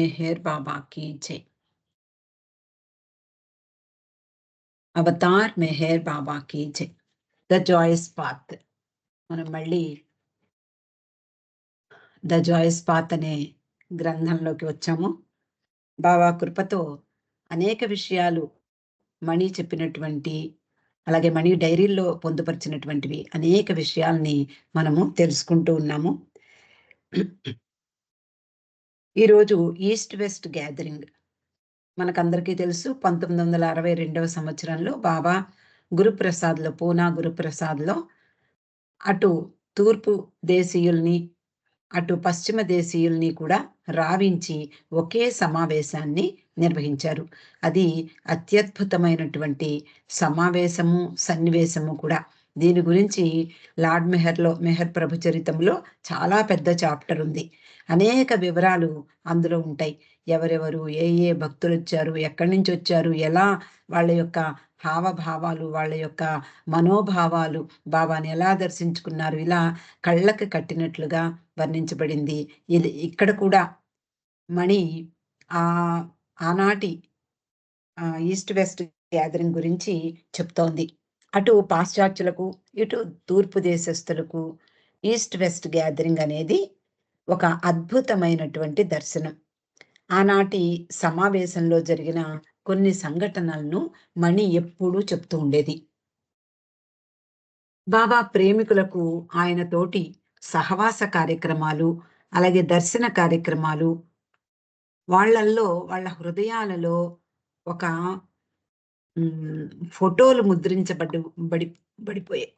मेहर बाबा की जय। అవతార్ మెహర్ బాబాకి జై. The Joyce path. మనం మళ్ళీ ద జాయస్ పాత్ అనే గ్రంథంలోకి వచ్చాము. బాబా కృపతో అనేక విషయాలు మణి చెప్పినటువంటి, అలాగే మణి డైరీల్లో పొందుపరిచినటువంటివి అనేక విషయాల్ని మనము తెలుసుకుంటూ ఉన్నాము. ఈరోజు ఈస్ట్ వెస్ట్ గ్యాదరింగ్ మనకందరికీ తెలుసు. 1962 సంవత్సరంలో బాబా గురుప్రసాద్లో, పూనా గురుప్రసాద్లో అటు తూర్పు దేశీయుల్ని, అటు పశ్చిమ దేశీయుల్ని కూడా రావించి ఒకే సమావేశాన్ని నిర్వహించారు. అది అత్యద్భుతమైనటువంటి సమావేశము, సన్నివేశము కూడా. దీని గురించి లార్డ్ మెహర్ ప్రభు చరితంలో చాలా పెద్ద చాప్టర్ ఉంది. అనేక వివరాలు అందులో ఉంటాయి. ఎవరెవరు, ఏ ఏ భక్తులు వచ్చారు, ఎక్కడి నుంచి వచ్చారు, ఎలా వాళ్ళ యొక్క హావభావాలు, వాళ్ళ యొక్క మనోభావాలు, బాబాని ఎలా దర్శించుకున్నారు, ఇలా కళ్ళకి కట్టినట్లుగా వర్ణించబడింది. ఇది ఇక్కడ కూడా మణి ఆనాటి ఈస్ట్ వెస్ట్ గ్యాదరింగ్ గురించి చెప్తోంది. అటు పాశ్చాత్యులకు, ఇటు తూర్పు దేశస్థులకు ఈస్ట్ వెస్ట్ గ్యాదరింగ్ అనేది ఒక అద్భుతమైనటువంటి దర్శనం. ఆనాటి సమావేశంలో జరిగిన కొన్ని సంఘటనలను మణి ఎప్పుడూ చెప్తూ ఉండేది. బాబా ప్రేమికులకు ఆయన తోటి సహవాస కార్యక్రమాలు, అలాగే దర్శన కార్యక్రమాలు, వాళ్ళల్లో, వాళ్ళ హృదయాలలో ఒక ఫోటోలు బడిపోయాయి.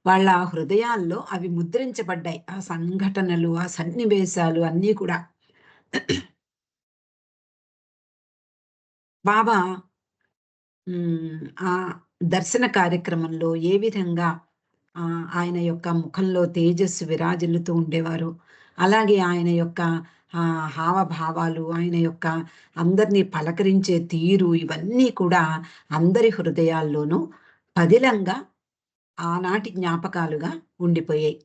వాళ్ళ హృదయాల్లో అవి ముద్రించబడ్డాయి. ఆ సంఘటనలు, ఆ సన్నివేశాలు అన్నీ కూడా. బాబా ఆ దర్శన కార్యక్రమంలో ఏ విధంగా ఆయన యొక్క ముఖంలో తేజస్సు విరాజిల్లుతూ ఉండేవారు, అలాగే ఆయన యొక్క హావభావాలు, ఆయన యొక్క అందరినీ పలకరించే తీరు, ఇవన్నీ కూడా అందరి హృదయాల్లోనూ పదిలంగా ఆనాటి జ్ఞాపకాలుగా ఉండిపోయాయి.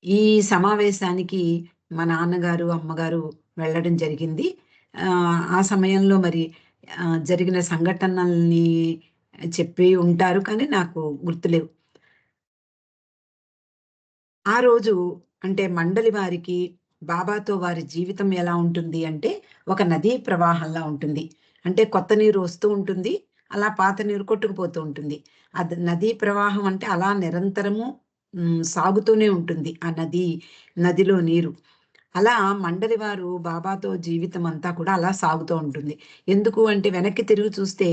ఈ సమావేశానికి మా నాన్నగారు, అమ్మగారు వెళ్ళడం జరిగింది. ఆ సమయంలో మరి జరిగిన సంఘటనల్ని చెప్పి ఉంటారు, కానీ నాకు గుర్తులేవు. ఆ రోజు అంటే మండలి వారికి బాబాతో వారి జీవితం ఎలా ఉంటుంది అంటే, ఒక నదీ ప్రవాహంలా ఉంటుంది. అంటే కొత్త నీరు వస్తూ ఉంటుంది, అలా పాత నీరు కొట్టుకుపోతూ ఉంటుంది. అది నదీ ప్రవాహం అంటే అలా నిరంతరము సాగుతూనే ఉంటుంది ఆ నదిలో నీరు. అలా మండలి వారు బాబాతో జీవితం అంతా కూడా అలా సాగుతూ ఉంటుంది. ఎందుకు అంటే వెనక్కి తిరిగి చూస్తే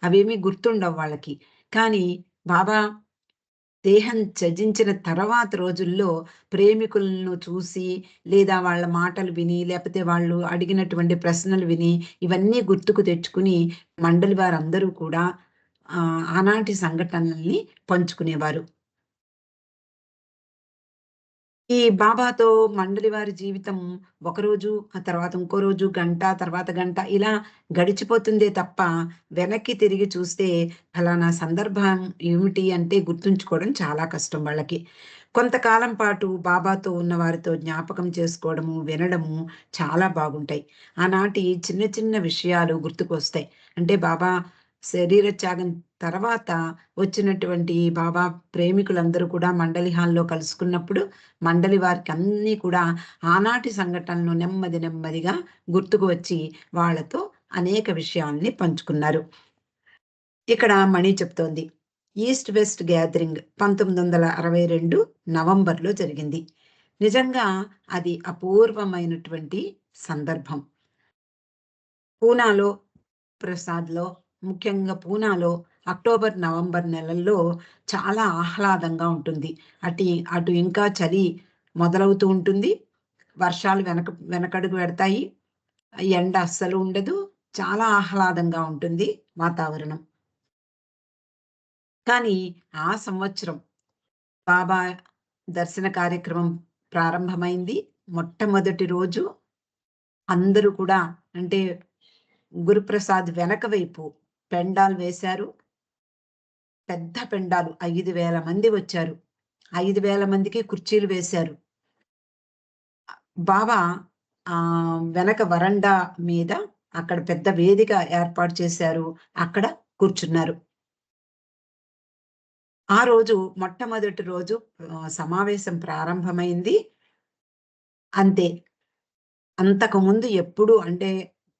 అవేమీ గుర్తుండవు వాళ్ళకి. కానీ బాబా దేహం త్యజించిన తర్వాత రోజుల్లో ప్రేమికులను చూసి, లేదా వాళ్ళ మాటలు విని, లేకపోతే వాళ్ళు అడిగినటువంటి ప్రశ్నలు విని, ఇవన్నీ గుర్తుకు తెచ్చుకుని మండలి వారందరూ కూడా ఆనాటి సంఘటనల్ని పంచుకునేవారు. ఈ బాబాతో మండలి వారి జీవితం ఒకరోజు, ఆ తర్వాత ఇంకో రోజు, గంట, తర్వాత గంట ఇలా గడిచిపోతుందే తప్ప, వెనక్కి తిరిగి చూస్తే ఫలానా సందర్భం ఏమిటి అంటే గుర్తుంచుకోవడం చాలా కష్టం వాళ్ళకి. కొంతకాలం పాటు బాబాతో ఉన్న వారితో జ్ఞాపకం చేసుకోవడము, వినడము చాలా బాగుంటాయి. ఆనాటి చిన్న చిన్న విషయాలు గుర్తుకొస్తాయి. అంటే బాబా శరీర త్యాగం తర్వాత వచ్చినటువంటి బాబా ప్రేమికులందరూ కూడా మండలి హాల్‌లో కలుసుకున్నప్పుడు, మండలి వారికి అన్నీ కూడా ఆనాటి సంఘటనలు నెమ్మది నెమ్మదిగా గుర్తుకు వచ్చి వాళ్ళతో అనేక విషయాల్ని పంచుకున్నారు. ఇక్కడ మణి చెప్తోంది, ఈస్ట్ వెస్ట్ గ్యాదరింగ్ 1962 నవంబర్‌లో జరిగింది. నిజంగా అది అపూర్వమైనటువంటి సందర్భం. పూనాలో, ప్రసాద్‌లో, ముఖ్యంగా పూనాలో అక్టోబర్, నవంబర్ నెలల్లో చాలా ఆహ్లాదంగా ఉంటుంది. అటు ఇంకా చలి మొదలవుతూ ఉంటుంది. వర్షాలు వెనకడుగు పెడతాయి. ఎండ అస్సలు ఉండదు. చాలా ఆహ్లాదంగా ఉంటుంది వాతావరణం. కానీ ఆ సంవత్సరం బాబా దర్శన కార్యక్రమం ప్రారంభమైంది. మొట్టమొదటి రోజు అందరూ కూడా అంటే గురుప్రసాద్ వెనక వైపు పెండాలు వేశారు. పెద్ద పెండాలు 5,000 మంది వచ్చారు. 5,000 మందికి కుర్చీలు వేశారు. బావ వెనక వరండా మీద అక్కడ పెద్ద వేదిక ఏర్పాటు చేశారు. అక్కడ కూర్చున్నారు. ఆ రోజు మొట్టమొదటి రోజు సమావేశం ప్రారంభమైంది. అంతే. అంతకుముందు ఎప్పుడు అంటే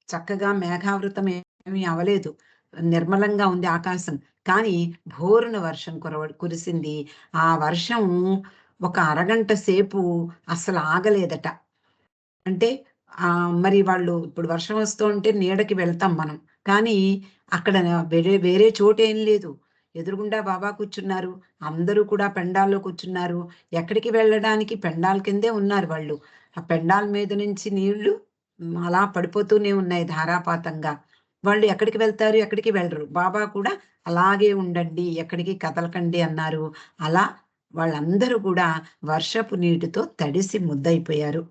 చక్కగా మేఘావృతం ఏమీ అవ్వలేదు. నిర్మలంగా ఉంది ఆకాశం. కానీ భోరున వర్షం కురిసింది. ఆ వర్షం ఒక అరగంట సేపు అస్సలు ఆగలేదట. అంటే మరి వాళ్ళు ఇప్పుడు వర్షం వస్తుంటే నీడకి వెళ్తాం మనం. కానీ అక్కడ వేరే వేరే చోటేం లేదు. ఎదురుగుండా బాబా కూర్చున్నారు. అందరూ కూడా పెండాల్లో కూర్చున్నారు. ఎక్కడికి వెళ్ళడానికి పెండాల కిందే ఉన్నారు వాళ్ళు. ఆ పెండాల మీద నుంచి నీళ్లు అలా పడిపోతూనే ఉన్నాయి ధారాపాతంగా. వాళ్ళు ఎక్కడికి వెళ్తారు? ఎక్కడికి వెళ్ళరు. బాబా కూడా అలాగే ఉండండి, ఎక్కడికి కదలకండి అన్నారు. అలా వాళ్ళందరూ కూడా వర్షపు నీటితో తడిసి ముద్దయిపోయారు.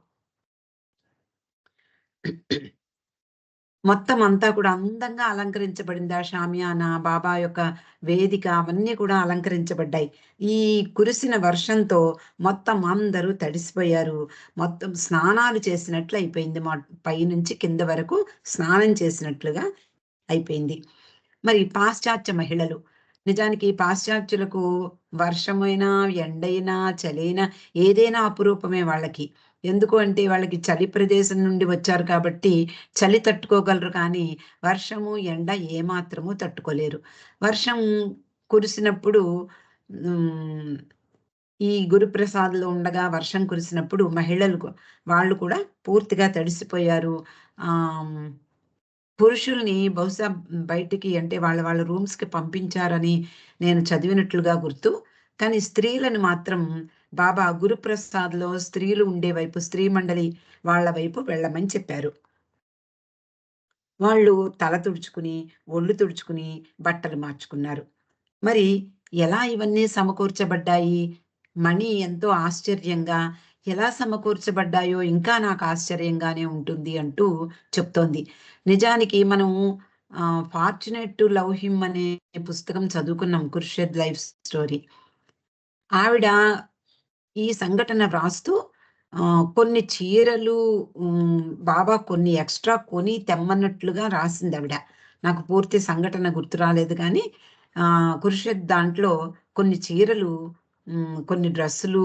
మొత్తం అంతా కూడా అందంగా అలంకరించబడింది. ఆ షామియానా, బాబా యొక్క వేదిక అవన్నీ కూడా అలంకరించబడ్డాయి. ఈ కురిసిన వర్షంతో మొత్తం అందరూ తడిసిపోయారు. మొత్తం స్నానాలు చేసినట్లు అయిపోయింది. పైనుంచి కింద వరకు స్నానం చేసినట్లుగా అయిపోయింది. మరి పాశ్చాత్య మహిళలు. నిజానికి పాశ్చాత్యులకు వర్షమైనా, ఎండైనా, చలైనా ఏదైనా అపురూపమే వాళ్ళకి. ఎందుకు అంటే వాళ్ళకి చలి ప్రదేశం నుండి వచ్చారు కాబట్టి చలి తట్టుకోగలరు కానీ, వర్షము, ఎండ ఏమాత్రము తట్టుకోలేరు. వర్షం కురిసినప్పుడు హ్మ్. ఈ గురుప్రసాద్‌లో ఉండగా వర్షం కురిసినప్పుడు వాళ్ళు కూడా పూర్తిగా తడిసిపోయారు. ఆహ్ పురుషుల్ని బహుశా బయటికి అంటే వాళ్ళ వాళ్ళ రూమ్స్‌కి పంపించారని నేను చదివినట్లుగా గుర్తు. కానీ స్త్రీలను మాత్రం బాబా గురుప్రసాద్‌లో స్త్రీలు ఉండే వైపు స్త్రీ మండలి వాళ్ళ వైపు వెళ్ళమని చెప్పారు. వాళ్ళు తల తుడుచుకుని, ఒళ్ళు తుడుచుకుని, బట్టలు మార్చుకున్నారు. మరి ఎలా ఇవన్నీ సమకూర్చబడ్డాయి? మణి ఎంతో ఆశ్చర్యంగా ఎలా సమకూర్చబడ్డాయో ఇంకా నాకు ఆశ్చర్యంగానే ఉంటుంది అంటూ చెప్తోంది. నిజానికి మనం 'ఫార్చునేట్ టు లవ్ హిమ్' అనే పుస్తకం చదువుకున్నాం 'ఖుర్షద్ లైఫ్ స్టోరీ'. ఆవిడ ఈ సంఘటన వ్రాస్తూ కొన్ని చీరలు బాబా కొన్ని ఎక్స్‌ట్రా కొని తెమ్మన్నట్లుగా రాసిందావిడ. నాకు పూర్తి సంఘటన గుర్తు రాలేదు గానీ, ఖుర్షద్ దాంట్లో కొన్ని చీరలు, కొన్ని డ్రెస్సులు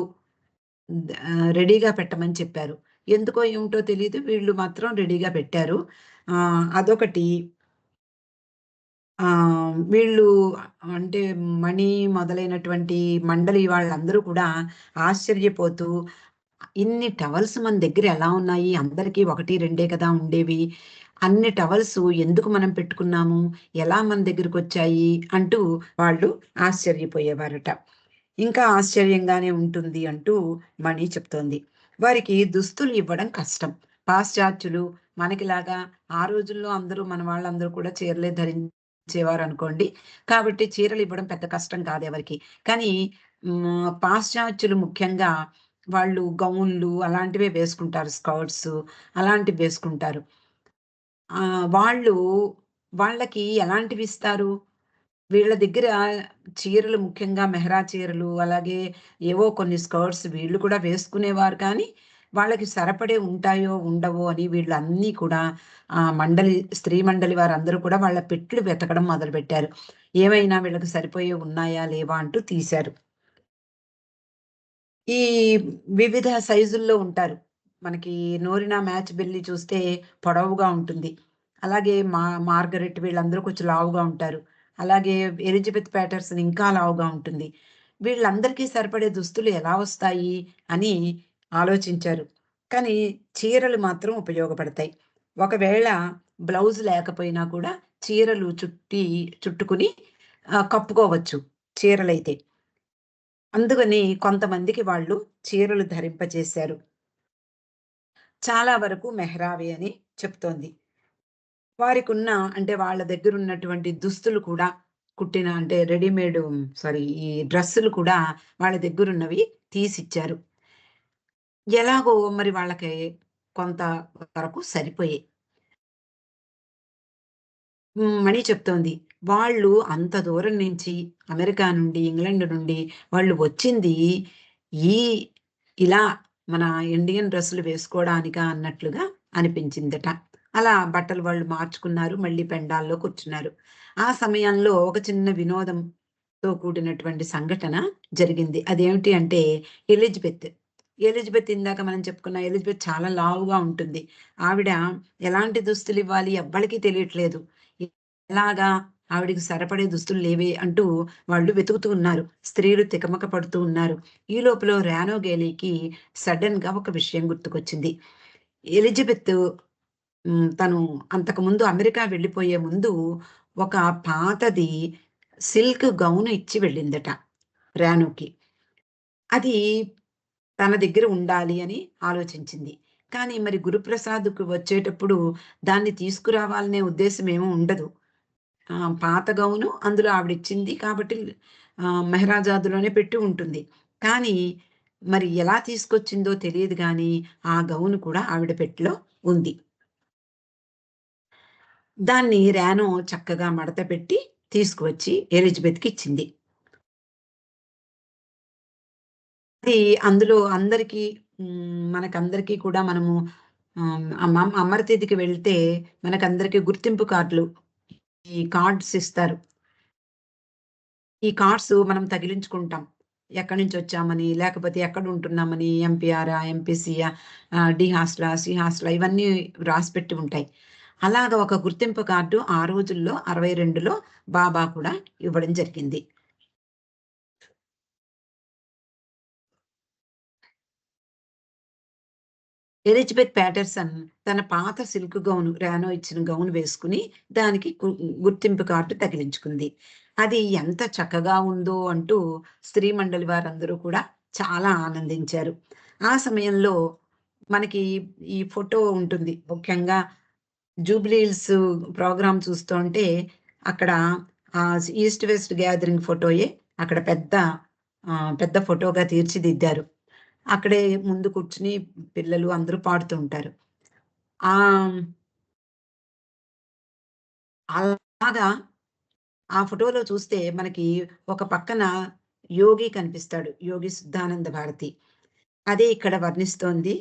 రెడీగా పెట్టమని చెప్పారు. ఎందుకో ఏమిటో తెలీదు. వీళ్ళు మాత్రం రెడీగా పెట్టారు. అదొకటి. వీళ్ళు అంటే మణి మొదలైనటువంటి మండలి వాళ్ళందరూ కూడా ఆశ్చర్యపోతూ, ఇన్ని టవల్స్ మన దగ్గర ఎలా ఉన్నాయి? అందరికీ 1, 2 కదా ఉండేవి. అన్ని టవల్స్ ఎందుకు మనం పెట్టుకున్నాము? ఎలా మన దగ్గరకొచ్చాయి? అంటూ వాళ్ళు ఆశ్చర్యపోయేవారట. ఇంకా ఆశ్చర్యంగానే ఉంటుంది అంటూ మణి చెప్తోంది. వారికి దుస్తులు ఇవ్వడం కష్టం. పాశ్చాత్యులు మనకిలాగా ఆ రోజుల్లో అందరూ మన వాళ్ళందరూ కూడా చీరలే ధరించేవారనుకోండి. కాబట్టి చీరలు ఇవ్వడం పెద్ద కష్టం కాదు ఎవరికీ. కానీ పాశ్చాత్యులు ముఖ్యంగా వాళ్ళు గౌన్‌లు అలాంటివే వేసుకుంటారు. స్కర్ట్స్ అలాంటివి వేసుకుంటారు. వాళ్ళు వాళ్ళకి ఎలాంటివిస్తారు? వీళ్ళ దగ్గర చీరలు ముఖ్యంగా మెహరా చీరలు, అలాగే ఏవో కొన్ని స్కర్ట్స్ వీళ్ళు కూడా వేసుకునేవారు కానీ, వాళ్ళకి సరిపడే ఉంటాయో, ఉండవో అని వీళ్ళన్నీ కూడా స్త్రీ మండలి వారందరూ కూడా వాళ్ళ పెట్లు వెతకడం మొదలుపెట్టారు. ఏమైనా వీళ్ళకి సరిపోయేవి ఉన్నాయా, లేవా అంటూ తీశారు. ఈ వివిధ సైజుల్లో ఉంటారు. మనకి 'నోరినా మ్యాచ్ బెల్లి' చూస్తే పొడవుగా ఉంటుంది. అలాగే మార్గరెట్ వీళ్ళందరూ కొంచెం లావుగా ఉంటారు. అలాగే ఎలిజబెత్ ప్యాటర్సన్ ఇంకా లావుగా ఉంటుంది. వీళ్ళందరికీ సరిపడే దుస్తులు ఎలా వస్తాయి అని ఆలోచించారు. కానీ చీరలు మాత్రం ఉపయోగపడతాయి. ఒకవేళ బ్లౌజ్ లేకపోయినా కూడా చీరలు చుట్టుకుని కప్పుకోవచ్చు చీరలైతే. అందుకని కొంతమందికి వాళ్ళు చీరలు ధరింపజేశారు. చాలా వరకు మెహ్రావే అని చెప్తోంది. వారికున్న అంటే వాళ్ళ దగ్గరున్నటువంటి దుస్తులు కూడా అంటే రెడీమేడ్ సారీ ఈ డ్రెస్సులు కూడా వాళ్ళ దగ్గరున్నవి తీసిచ్చారు. ఎలాగో మరి వాళ్ళకి కొంత వరకు సరిపోయాయి. మణి చెప్తోంది. వాళ్ళు అంత దూరం నుంచి అమెరికా నుండి, ఇంగ్లండ్ నుండి వాళ్ళు వచ్చింది ఈ ఇలా మన ఇండియన్ డ్రెస్సులు వేసుకోవడానికా అన్నట్లుగా అనిపించిందట. అలా బట్టలు వాళ్ళు మార్చుకున్నారు. మళ్ళీ పెండాల్లో కూర్చున్నారు. ఆ సమయంలో ఒక చిన్న వినోదంతో కూడినటువంటి సంఘటన జరిగింది. అదేమిటి అంటే ఎలిజబెత్. ఎలిజబెత్ ఇందాక మనం చెప్పుకున్న ఎలిజబెత్ చాలా లావుగా ఉంటుంది. ఆవిడ ఎలాంటి దుస్తులివ్వాలి ఎవ్వరికీ తెలియట్లేదు. ఎలాగా ఆవిడకి సరిపడే దుస్తులు లేవే అంటూ వాళ్ళు వెతుకుతూ ఉన్నారు. స్త్రీలు తికమక పడుతూ ఉన్నారు. ఈ లోపల రానో గేలీకి సడెన్‌గా ఒక విషయం గుర్తుకొచ్చింది. ఎలిజబెత్ తను అంతకుముందు అమెరికా వెళ్ళిపోయే ముందు ఒక పాతది సిల్క్ గౌన్ ఇచ్చి వెళ్ళిందట రానోకి. అది తన దగ్గర ఉండాలి అని ఆలోచించింది. కానీ మరి గురుప్రసాద్‌కి వచ్చేటప్పుడు దాన్ని తీసుకురావాలనే ఉద్దేశ్యం ఏమీ ఉండదు. పాత గౌను అందులో ఆవిడిచ్చింది కాబట్టి మెహరాజాదులోనే పెట్టి ఉంటుంది. కానీ మరి ఎలా తీసుకొచ్చిందో తెలీదు గానీ, ఆ గౌను కూడా ఆవిడ పెట్టెలో ఉంది. దాన్ని రానో చక్కగా మడతపెట్టి తీసుకువచ్చి ఎలిజబెత్‌కిచ్చింది. అది అందులో అందరికీ మనకందరికీ కూడా మనము అమరతిథికి వెళ్తే మనకందరికి గుర్తింపు కార్డులు, ఈ కార్డ్స్ ఇస్తారు. ఈ కార్డ్స్ మనం తగిలించుకుంటాం. ఎక్కడి నుంచొచ్చామని, లేకపోతే ఎక్కడుంటున్నామని, ఎంపీఆరా, ఎంపీసీయా, డి హాస్టలా, సి హాస్టలా ఇవన్నీ రాసిపెట్టి ఉంటాయి. అలాగా ఒక గుర్తింపు కార్డు ఆ రోజుల్లో 62లో బాబా కూడా ఇవ్వడం జరిగింది. ఎలిజబెత్ ప్యాటర్సన్ తన పాత సిల్క్ గౌను రానో ఇచ్చిన గౌను వేసుకుని దానికి గుర్తింపు కార్డ్ తగిలించుకుంది. అది ఎంత చక్కగా ఉందో అంటూ స్త్రీ మండలి వారందరూ కూడా చాలా ఆనందించారు. ఆ సమయంలో మనకి ఈ ఫోటో ఉంటుంది. ముఖ్యంగా జూబ్లీ హిల్స్ ప్రోగ్రామ్ చూస్తుంటే అక్కడ ఈస్ట్ వెస్ట్ గ్యాదరింగ్ ఫోటోయే అక్కడ పెద్ద ఫోటోగా తీర్చిదిద్దారు. అక్కడే ముందు కూర్చొని పిల్లలు అందరూ పాడుతూ ఉంటారు. ఆహ్, అలాగా ఆ ఫోటోలో చూస్తే మనకి ఒక పక్కన యోగి కనిపిస్తాడు. యోగి సిద్ధానంద భారతి. అదే ఇక్కడ వర్ణిస్తోంది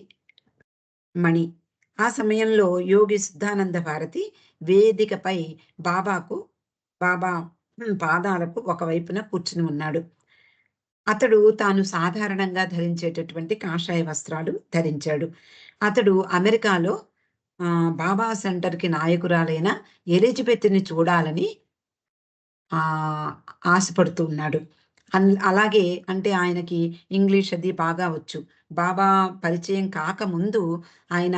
మణి. ఆ సమయంలో యోగి సిద్ధానంద భారతి వేదికపై బాబాకు బాబా పాదాలకు ఒకవైపున కూర్చుని ఉన్నాడు. అతడు తాను సాధారణంగా ధరించేటటువంటి కాషాయ వస్త్రాలు ధరించాడు. అతడు అమెరికాలో బాబా సెంటర్‌కి నాయకురాలైన ఎలిజబెత్‌ని చూడాలని ఆహ్, ఆశపడుతూ ఉన్నాడు. అలాగే అంటే ఆయనకి ఇంగ్లీష్ అది బాగా వచ్చు. బాబా పరిచయం కాకముందు ఆయన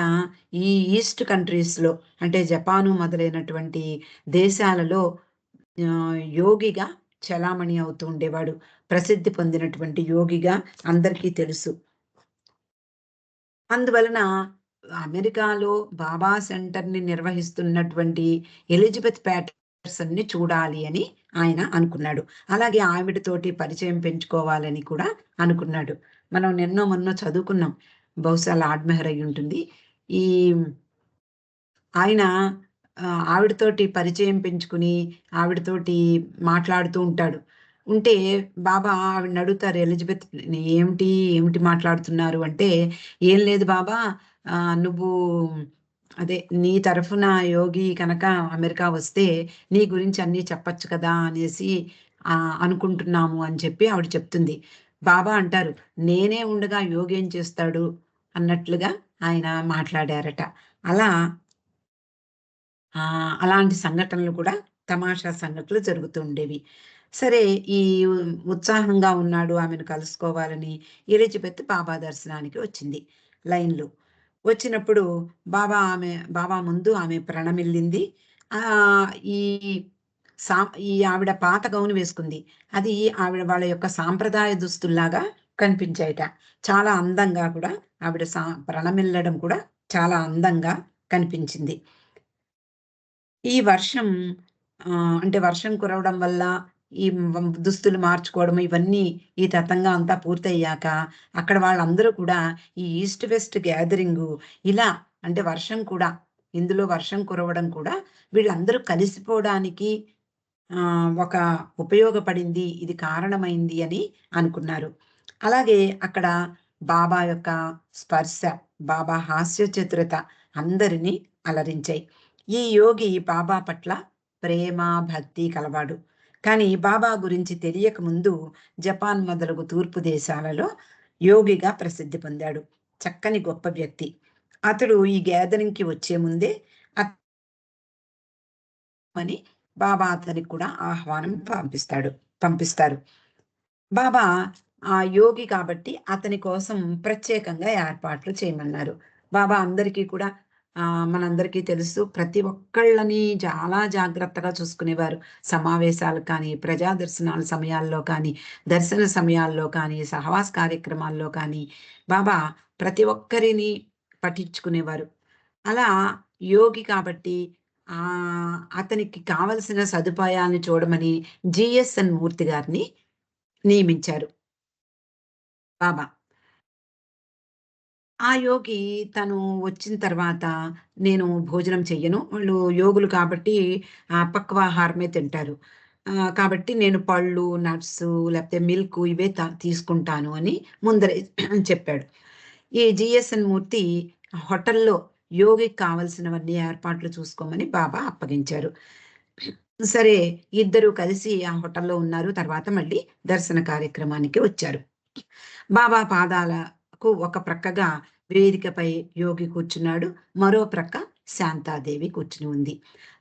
ఈ ఈస్ట్ కంట్రీస్‌లో అంటే జపాను మొదలైనటువంటి దేశాలలో యోగిగా చలామణి అవుతూ ఉండేవాడు. ప్రసిద్ధి పొందినటువంటి యోగిగా అందరికీ తెలుసు. అందువలన అమెరికాలో బాబా సెంటర్‌ని నిర్వహిస్తున్నటువంటి ఎలిజబెత్ ప్యాటర్సన్‌ని చూడాలి అని ఆయన అనుకున్నాడు. అలాగే ఆవిడతోటి పరిచయం పెంచుకోవాలని కూడా అనుకున్నాడు. మనం నిన్నో మొన్నో చదువుకున్నాం. బహుశా లార్డ్ మెహర్ అయ్యుంటుంది. ఈ ఆయన ఆవిడతోటి పరిచయం పెంచుకుని, ఆవిడతోటి మాట్లాడుతూ ఉంటాడు. ఉంటే బాబా ఆవిడనడుగుతారు ఎలిజబెత్‌ని ఏమిటి మాట్లాడుతున్నారు అంటే, "ఏం లేదు బాబా నువ్వు అదే నీ తరఫున యోగి కనక అమెరికా వస్తే, నీ గురించి అన్నీ చెప్పొచ్చు కదా!" అనేసి అనుకుంటున్నాము అని చెప్పి ఆవిడ చెప్తుంది. బాబా అంటారు, "నేనే ఉండగా యోగి ఏం చేస్తాడు?" అన్నట్లుగా ఆయన మాట్లాడారట. అలా అలాంటి సంఘటనలు కూడా తమాషా సంఘటనలు జరుగుతూ ఉండేవి. సరే ఈ ఉత్సాహంగా ఉన్నాడు ఆమెను కలుసుకోవాలని ఎలిజబెత్ బాబా దర్శనానికి వచ్చింది లైన్‌లో. వచ్చినప్పుడు బాబా ముందు ఆమె ప్రణమిల్లింది. ఆహ్, ఈ సా ఈ ఆవిడ పాత గౌను వేసుకుంది. అది ఆవిడ వాళ్ళ యొక్క సాంప్రదాయ దుస్తుల్లాగా కనిపించాయట. చాలా అందంగా కూడా ఆవిడ ప్రణమిల్లడం కూడా చాలా అందంగా కనిపించింది. ఈ వర్షం అంటే వర్షం కురవడం వల్ల ఈ దుస్తులు మార్చుకోవడం ఇవన్నీ ఈ తతంగం అంతా పూర్తయ్యాక అక్కడ వాళ్ళందరూ కూడా ఈ ఈస్ట్ వెస్ట్ గ్యాదరింగు ఇలా అంటే వర్షం కూడా ఇందులో వర్షం కురవడం కూడా వీళ్ళందరూ కలిసిపోవడానికి ఒక ఉపయోగపడింది. ఇది కారణమైంది అని అనుకున్నారు. అలాగే అక్కడ బాబా యొక్క స్పర్శ, బాబా హాస్య చతురత అందరినీ అలరించాయి. ఈ యోగి బాబా పట్ల ప్రేమ, భక్తి కలవాడు. కానీ బాబా గురించి తెలియక ముందు జపాన్ మొదలగు తూర్పు దేశాలలో యోగిగా ప్రసిద్ధి పొందాడు. చక్కని గొప్ప వ్యక్తి. అతడు ఈ గ్యాదరింగ్‌కి వచ్చే ముందే అని బాబా అతనికి కూడా ఆహ్వానం పంపిస్తారు. బాబా యోగి కాబట్టి అతని కోసం ప్రత్యేకంగా ఏర్పాట్లు చేయమన్నారు. బాబా అందరికీ కూడా మనందరికీ తెలుసు ప్రతి ఒక్కళ్ళని చాలా జాగ్రత్తగా చూసుకునేవారు. సమావేశాలు కానీ, ప్రజా దర్శనాల సమయాల్లో కానీ, దర్శన సమయాల్లో కానీ, సహవాస కార్యక్రమాల్లో కానీ బాబా ప్రతి ఒక్కరిని పట్టించుకునేవారు. అలా యోగి కాబట్టి అతనికి కావలసిన సదుపాయాలను చూడమని జీఎస్ఎన్ మూర్తి గారిని నియమించారు బాబా. ఆ యోగి తను వచ్చిన తర్వాత నేను భోజనం చెయ్యను. వాళ్ళు యోగులు కాబట్టి పక్వాహారమే తింటారు. కాబట్టి నేను పళ్ళు, నట్సు లేకపోతే మిల్కు ఇవే తీసుకుంటాను అని ముందరే చెప్పాడు. ఈ జీఎస్ఎన్ మూర్తి హోటల్‌లో యోగికి కావాల్సినవన్నీ ఏర్పాట్లు చూసుకోమని బాబా అప్పగించారు. సరే ఇద్దరూ కలిసి ఆ హోటల్‌లో ఉన్నారు. తర్వాత మళ్ళీ దర్శన కార్యక్రమానికి వచ్చారు. బాబా పాదాలకు ఒక ప్రక్కగా వేదికపై యోగి కూర్చున్నాడు. మరో ప్రక్క శాంతాదేవి కూర్చుని ఉంది.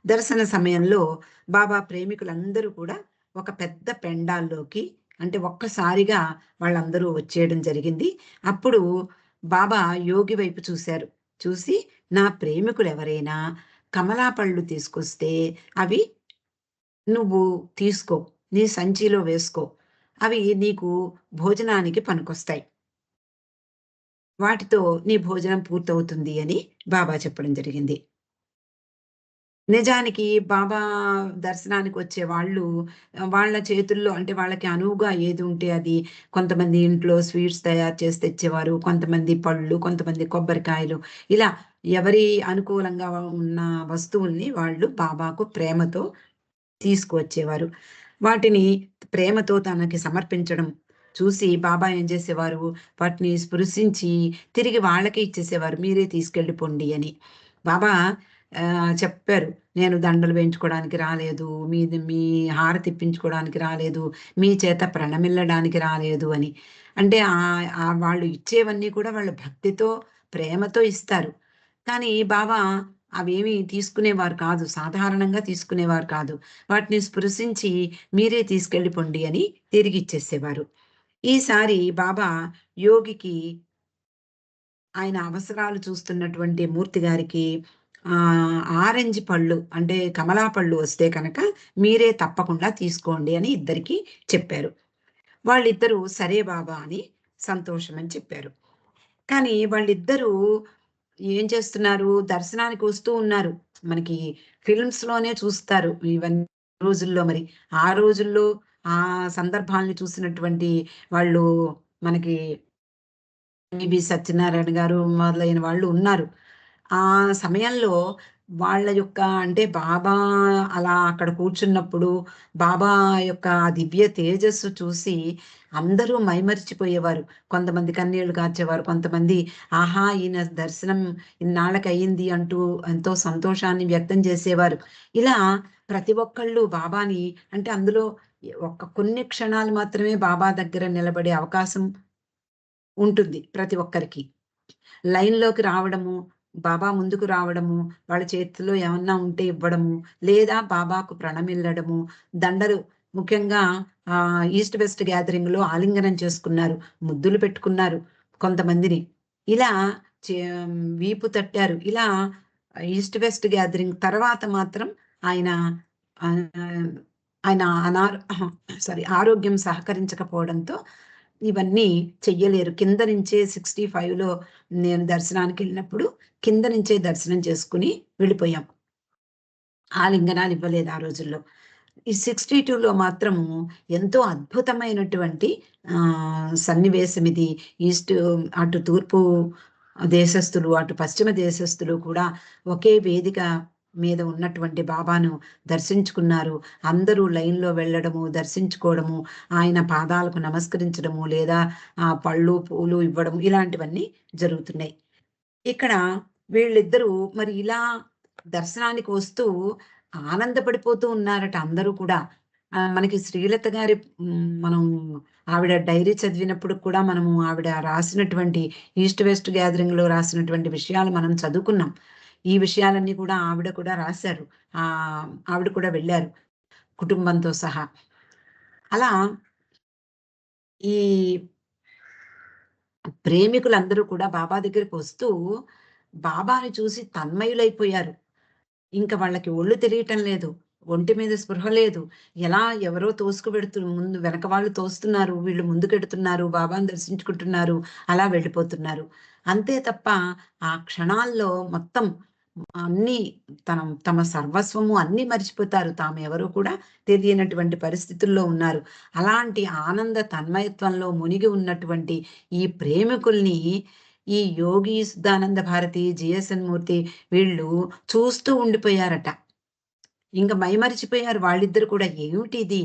దర్శన సమయంలో బాబా ప్రేమికులందరూ కూడా ఒక పెద్ద పెండాల్లోకి అంటే ఒక్కసారిగా వాళ్ళందరూ వచ్చేయడం జరిగింది. అప్పుడు బాబా యోగి వైపు చూశారు. చూసి నా ప్రేమికులెవరైనా కమలా పళ్ళు తీసుకొస్తే అవి నువ్వు తీసుకో. నీ సంచిలో వేసుకో. అవి నీకు భోజనానికి పనికొస్తాయి. వాటితో నీ భోజనం పూర్తవుతుంది అని బాబా చెప్పడం జరిగింది. నిజానికి బాబా దర్శనానికొచ్చే వాళ్ళు వాళ్ళ చేతుల్లో అంటే వాళ్ళకి అనువుగా ఏది ఉంటే అది కొంతమంది ఇంట్లో స్వీట్స్ తయారు చేసి తెచ్చేవారు. కొంతమంది పళ్ళు, కొంతమంది కొబ్బరికాయలు ఇలా ఎవరి అనుకూలంగా ఉన్న వస్తువుల్ని వాళ్ళు బాబాకు ప్రేమతో తీసుకువచ్చేవారు. వాటిని ప్రేమతో తనకి సమర్పించడం చూసి బాబా ఏం చేసేవారు, వాటిని స్పృశించి తిరిగి వాళ్ళకే ఇచ్చేసేవారు. మీరే తీసుకెళ్ళి పొండి అని. బాబా చెప్పారు. నేను దండలు వేయించుకోవడానికి రాలేదు. మీ హారతి ఇప్పించుకోవడానికి రాలేదు. మీ చేత ప్రణమిల్లడానికి రాలేదు అని. అంటే వాళ్ళు ఇచ్చేవన్నీ కూడా వాళ్ళు భక్తితో, ప్రేమతో ఇస్తారు. కానీ బాబా అవేమి తీసుకునేవారు కాదు. సాధారణంగా తీసుకునేవారు కాదు. వాటిని స్పృశించి మీరే తీసుకెళ్ళి పొండి అని తిరిగిచ్చేసేవారు. ఈసారి బాబా యోగికి ఆయన అవసరాలు చూస్తున్నటువంటి మూర్తి గారికి ఆరెంజ్ పళ్ళు అంటే కమలా పళ్ళు వస్తే కనుక మీరే తప్పకుండా తీసుకోండి అని ఇద్దరికీ చెప్పారు. వాళ్ళిద్దరూ సరే బాబా అని సంతోషమని చెప్పారు. కానీ వాళ్ళిద్దరూ ఏం చేస్తున్నారు? దర్శనానికి వస్తూ ఉన్నారు. మనకి ఫిల్మ్స్‌లోనే చూస్తారు ఇవన్నీ రోజుల్లో మరి. ఆ రోజుల్లో ఆ సందర్భాల్ని చూసినటువంటి వాళ్ళు మనకి ఈవి సత్యనారాయణ గారు మొదలైన వాళ్ళు ఉన్నారు. ఆ సమయంలో వాళ్ళ యొక్క అంటే బాబా అలా అక్కడ కూర్చున్నప్పుడు బాబా యొక్క దివ్య తేజస్సు చూసి అందరూ మైమరిచిపోయేవారు. కొంతమంది కన్నీళ్లు కార్చేవారు. కొంతమంది ఆహా! ఈయన దర్శనం ఇన్నాళ్ళకయింది అంటూ ఎంతో సంతోషాన్ని వ్యక్తం చేసేవారు. ఇలా ప్రతి ఒక్కళ్ళు బాబాని అంటే అందులో కొన్ని క్షణాలు మాత్రమే బాబా దగ్గర నిలబడే అవకాశం ఉంటుంది ప్రతి ఒక్కరికి. లైన్‌లోకి రావడము, బాబా ముందుకు రావడము, వాళ్ళ చేతిలో ఏమన్నా ఉంటే ఇవ్వడము, లేదా బాబాకు ప్రణమిల్లడము, దండలు ముఖ్యంగా ఈస్ట్ వెస్ట్ గ్యాదరింగ్‌లో ఆలింగనం చేసుకున్నారు. ముద్దులు పెట్టుకున్నారు కొంతమందిని. ఇలా చే వీపు తట్టారు. ఇలా ఈస్ట్ వెస్ట్ గ్యాదరింగ్ తర్వాత మాత్రం ఆయన ఆహ్, ఆయన ఆరోగ్యం సహకరించకపోవడంతో ఇవన్నీ చెయ్యలేరు. కింద నుంచే 65లో నేను దర్శనానికెళ్ళినప్పుడు కింద నుంచే దర్శనం చేసుకొని వెళ్ళిపోయాం. ఆలింగనాలు ఇవ్వలేదు ఆ రోజుల్లో. ఈ 62లో మాత్రము ఎంతో అద్భుతమైనటువంటి సన్నివేశం ఇది. ఈస్ట్ అటు తూర్పు దేశస్థులు, అటు పశ్చిమ దేశస్థులు కూడా ఒకే వేదిక మీద ఉన్నటువంటి బాబాను దర్శించుకున్నారు. అందరూ లైన్‌లో వెళ్ళడము, దర్శించుకోవడము, ఆయన పాదాలకు నమస్కరించడము, లేదా పళ్ళు, పూలు ఇవ్వడం ఇలాంటివన్నీ జరుగుతున్నాయి. ఇక్కడ వీళ్ళిద్దరూ మరి ఇలా దర్శనానికి వస్తూ ఆనందపడిపోతూ ఉన్నారట అందరూ కూడా. మనకి శ్రీలత గారి మనం ఆవిడ డైరీ చదివినప్పుడు కూడా మనము ఆవిడ రాసినటువంటి ఈస్ట్ వెస్ట్ గ్యాదరింగ్‌లో రాసినటువంటి విషయాలు మనం చదువుకున్నాం. ఈ విషయాలన్నీ కూడా ఆవిడ కూడా రాశారు. ఆవిడ కూడా వెళ్లారు కుటుంబంతో సహా. అలా ఈ ప్రేమికులందరూ కూడా బాబా దగ్గరికి వస్తూ బాబాని చూసి తన్మయులైపోయారు. ఇంక వాళ్ళకి ఒళ్ళు తెలియటం లేదు. ఒంటి మీద స్పృహ లేదు. ఎలా ఎవరో ముందు వెనక వాళ్ళు తోస్తున్నారు. వీళ్ళు ముందుకెడుతున్నారు. బాబాని దర్శించుకుంటున్నారు. అలా వెళ్ళిపోతున్నారు. అంతే తప్ప ఆ క్షణాల్లో మొత్తం అన్నీ తమ సర్వస్వము అన్నీ మర్చిపోతారు. తామెవరో కూడా తెలియనటువంటి పరిస్థితుల్లో ఉన్నారు. అలాంటి ఆనంద తన్మయత్వంలో మునిగి ఉన్నటువంటి ఈ ప్రేమికుల్ని ఈ యోగి సుధానంద భారతి, జీఎస్ఎన్ మూర్తి వీళ్ళు చూస్తూ ఉండిపోయారట. ఇంక మైమరిచిపోయారు వాళ్ళిద్దరు కూడా. ఏమిటిది?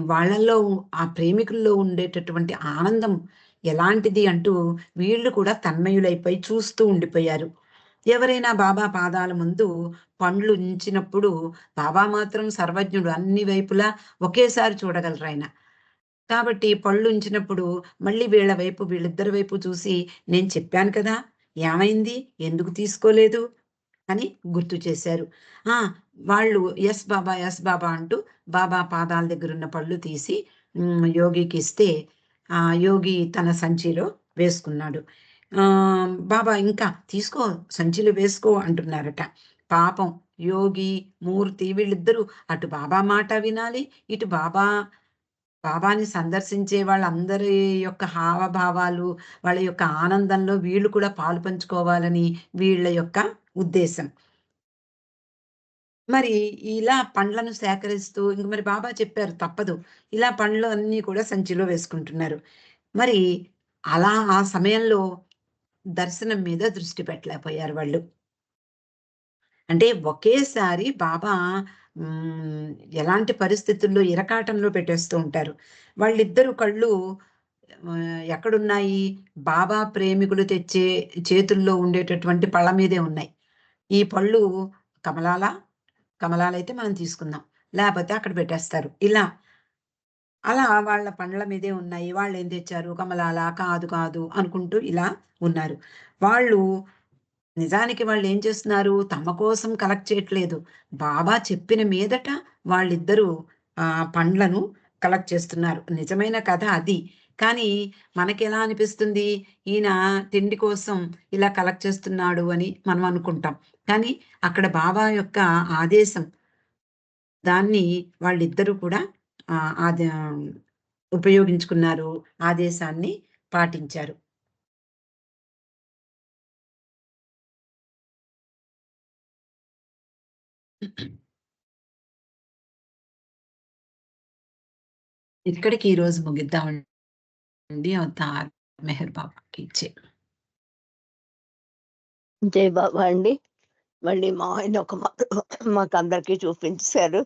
వాళ్ళల్లో ఆ ప్రేమికుల్లో ఉండేటటువంటి ఆనందం ఎలాంటిది అంటూ వీళ్ళు కూడా తన్మయులైపోయి చూస్తూ ఉండిపోయారు. ఎవరైనా బాబా పాదాల ముందు పండ్లు ఉంచినప్పుడు బాబా మాత్రం సర్వజ్ఞుడు. అన్ని వైపులా ఒకేసారి చూడగలరాయన. కాబట్టి పళ్ళు ఉంచినప్పుడు మళ్ళీ వీళ్ళ వైపు వీళ్ళిద్దరి వైపు చూసి, "నేను చెప్పాను కదా! ఏమైంది? ఎందుకు తీసుకోలేదు?" అని గుర్తు చేశారు. ఆ! వాళ్ళు "యెస్ బాబా, యెస్ బాబా" అంటూ బాబా పాదాల దగ్గరున్న పళ్ళు తీసి యోగికిస్తే యోగి తన సంచిలో వేసుకున్నాడు. బాబా ఇంకా "తీసుకో, సంచిలో వేసుకో" అంటున్నారట. పాపం యోగి, మూర్తి వీళ్ళిద్దరూ అటు బాబా మాట వినాలి, ఇటు బాబాని సందర్శించే వాళ్ళందరి యొక్క హావభావాలు, వాళ్ళ యొక్క ఆనందంలో వీళ్ళు కూడా పాలు పంచుకోవాలని వీళ్ళ యొక్క ఉద్దేశం. మరి ఇలా పండ్లను సేకరిస్తూ ఇంక మరి బాబా చెప్పారు తప్పదు. ఇలా పండ్లు అన్నీ కూడా సంచిలో వేసుకుంటున్నారు. మరి అలా ఆ సమయంలో దర్శనం మీద దృష్టి పెట్టలేకపోయారు వాళ్ళు. అంటే ఒకేసారి బాబా హ్మ్, ఎలాంటి పరిస్థితుల్లో ఇరకాటంలో పెట్టేస్తూ ఉంటారు. వాళ్ళిద్దరు కళ్ళు ఎక్కడున్నాయి? బాబా ప్రేమికులు తెచ్చే చేతుల్లో ఉండేటటువంటి పళ్ళ మీదే ఉన్నాయి. ఈ పళ్ళు కమలాలా? కమలాలైతే మనం తీసుకుందాం. లేపోతే అక్కడ పెట్టేస్తారు. అలా వాళ్ళ పండ్ల మీదే ఉన్నాయి. వాళ్ళేం తెచ్చారు? కమలాలా? కాదు, కాదు అనుకుంటూ ఇలా ఉన్నారు. వాళ్ళు నిజానికి వాళ్ళేం చేస్తున్నారు? తమ కోసం కలెక్ట్ చేయట్లేదు. బాబా చెప్పిన మీదట వాళ్ళిద్దరూ పండ్లను కలెక్ట్ చేస్తున్నారు. నిజమైన కథ అది. కానీ మనకెలా అనిపిస్తుంది? ఈయన తిండి కోసం ఇలా కలెక్ట్ చేస్తున్నాడు అని మనం అనుకుంటాం. కానీ అక్కడ బాబా యొక్క ఆదేశం. దాన్ని వాళ్ళిద్దరూ కూడా ఆహ్, ఆద ఉపయోగించుకున్నారు. ఆదేశాన్ని పాటించారు. ఇక్కడికి ఈరోజు ముగిద్దామండి. అవతార్ మెహర్ బాబాకి జై. జై బాబా అండి. మళ్ళీ మా ఆయన ఒక మాట మాకందరికీ చూపించేశారు.